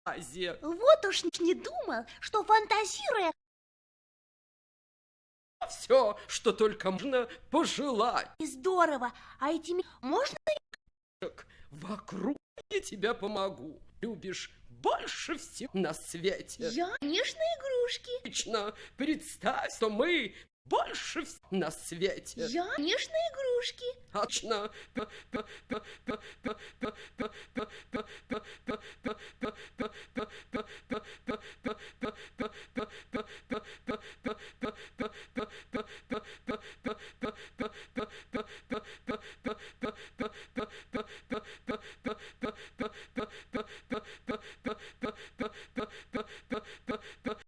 Азия. Вот уж не думал, что фантазируя... Все, что только можно пожелать. Здорово, а этими можно... Вокруг я тебе помогу. Любишь больше всего на свете. Я, конечно, игрушки. Лично представь, что мы больше всего на свете. Я, конечно, игрушки. Точно.